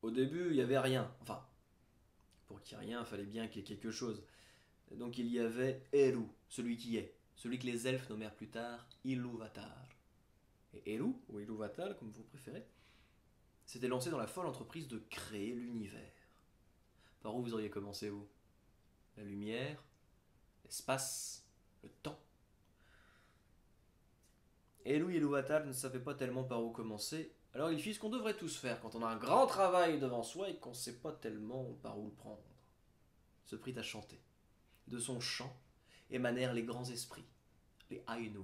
Au début, il n'y avait rien. Enfin, pour qu'il y ait rien, il fallait bien qu'il y ait quelque chose. Donc il y avait Eru, celui qui est, celui que les elfes nommèrent plus tard Ilúvatar. Et Eru, ou Ilúvatar, comme vous préférez, s'était lancé dans la folle entreprise de créer l'univers. Par où vous auriez commencé, vous? La lumière, l'espace, le temps. Eru Ilúvatar ne savait pas tellement par où commencer, alors il fit ce qu'on devrait tous faire quand on a un grand travail devant soi et qu'on ne sait pas tellement par où le prendre. Se prit à chanter. De son chant émanèrent les grands esprits, les Ainur.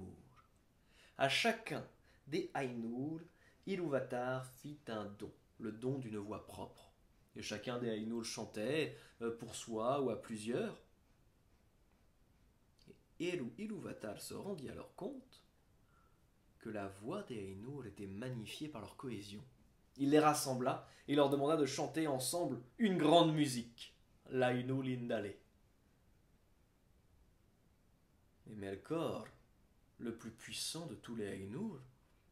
À chacun des Ainur, Ilúvatar fit un don, le don d'une voix propre. Et chacun des Ainur chantait, pour soi ou à plusieurs. Et Ilúvatar se rendit alors compte que la voix des Ainur était magnifiée par leur cohésion. Il les rassembla et leur demanda de chanter ensemble une grande musique, l'Ainu Lindale. Et Melkor, le plus puissant de tous les Ainur,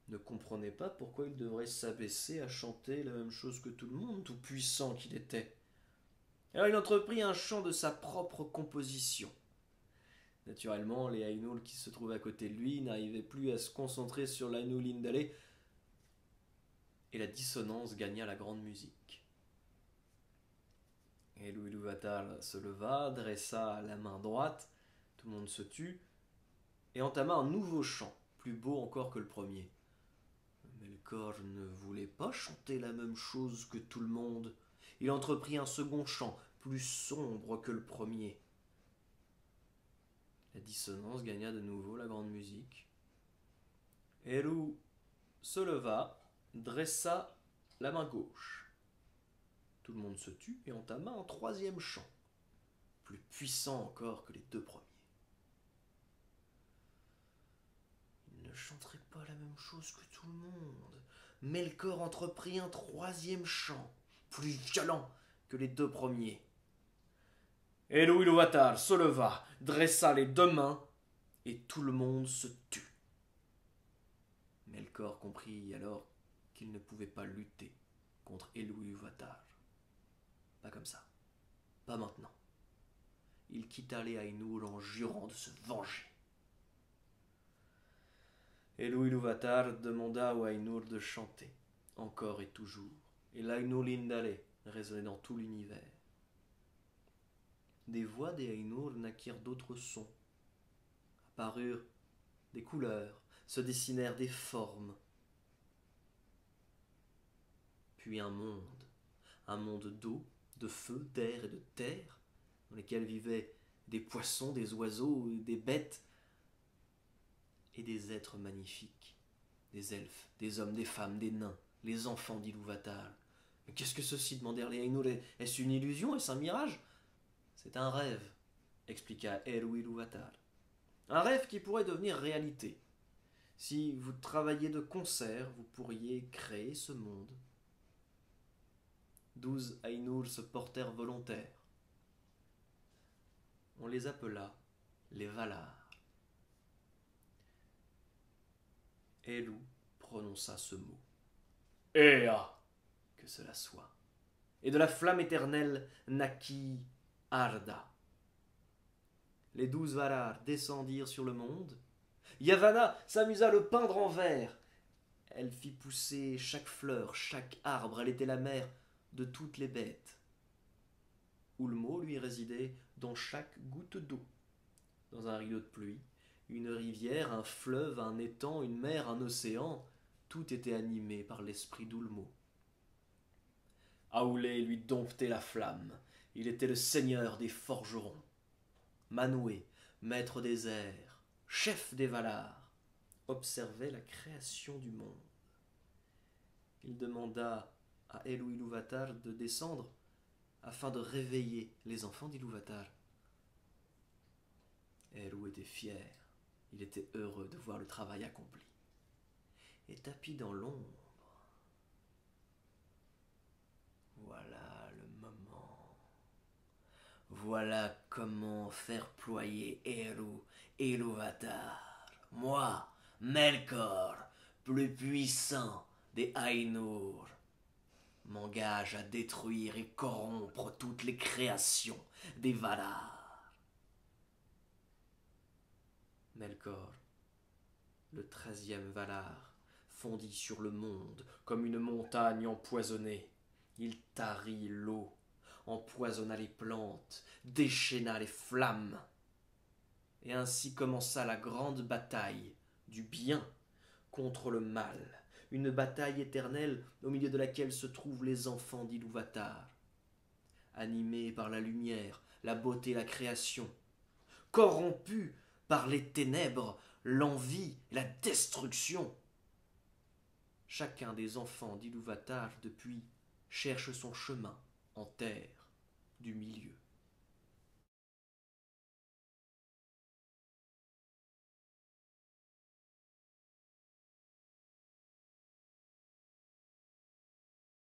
ne comprenait pas pourquoi il devrait s'abaisser à chanter la même chose que tout le monde, tout puissant qu'il était. Alors il entreprit un chant de sa propre composition. Naturellement, les Ainur qui se trouvaient à côté de lui n'arrivaient plus à se concentrer sur l'Ainu Lindale, et la dissonance gagna la grande musique. Et Ilúvatar se leva, dressa la main droite, tout le monde se tut, et entama un nouveau chant, plus beau encore que le premier. Melkor ne voulait pas chanter la même chose que tout le monde. Il entreprit un second chant, plus sombre que le premier. La dissonance gagna de nouveau la grande musique. Eru se leva, dressa la main gauche. Tout le monde se tut et entama un troisième chant, plus puissant encore que les deux premiers. Il ne chanterait pas la même chose que tout le monde. Melkor entreprit un troisième chant, plus violent que les deux premiers. Eru Ilúvatar se leva, dressa les deux mains, et tout le monde se tut. Melkor comprit alors qu'il ne pouvait pas lutter contre Eru Ilúvatar. Pas comme ça. Pas maintenant. Il quitta les Ainur en jurant de se venger. Eru Ilúvatar demanda aux Ainur de chanter, encore et toujours, et l'Ainu Lindale résonnait dans tout l'univers. Des voix des Ainur naquirent d'autres sons. Apparurent des couleurs, se dessinèrent des formes. Puis un monde d'eau, de feu, d'air et de terre, dans lesquels vivaient des poissons, des oiseaux, des bêtes et des êtres magnifiques, des elfes, des hommes, des femmes, des nains, les enfants d'Ilúvatar. Mais qu'est-ce que ceci demandèrent les Ainur. Est-ce une illusion? Est-ce un mirage? C'est un rêve, expliqua Eru Ilúvatar. Un rêve qui pourrait devenir réalité. Si vous travailliez de concert, vous pourriez créer ce monde. 12 Ainur se portèrent volontaires. On les appela les Valar. Eru prononça ce mot. Ea, que cela soit. Et de la flamme éternelle naquit Arda. Les 12 Valar descendirent sur le monde. Yavanna s'amusa à le peindre en vert. Elle fit pousser chaque fleur, chaque arbre. Elle était la mère de toutes les bêtes. Ulmo, lui, résidait dans chaque goutte d'eau. Dans un rideau de pluie, une rivière, un fleuve, un étang, une mer, un océan, tout était animé par l'esprit d'Ulmo. Aulé lui domptait la flamme. Il était le seigneur des forgerons. Manwë, maître des airs, chef des Valar, observait la création du monde. Il demanda à Eru Ilúvatar de descendre afin de réveiller les enfants d'Ilúvatar. Eru était fier, il était heureux de voir le travail accompli. Et tapi dans l'ombre, voilà le moment. Voilà comment faire ployer Eru Ilúvatar. Moi, Melkor, plus puissant des Ainur. m'engage à détruire et corrompre toutes les créations des Valar. Melkor, le 13e Valar, fondit sur le monde comme une montagne empoisonnée. Il tarit l'eau, empoisonna les plantes, déchaîna les flammes. Et ainsi commença la grande bataille du bien contre le mal, une bataille éternelle au milieu de laquelle se trouvent les enfants d'Ilúvatar, animés par la lumière, la beauté, la création, corrompus par les ténèbres, l'envie, la destruction. Chacun des enfants d'Ilúvatar depuis cherche son chemin en terre du milieu.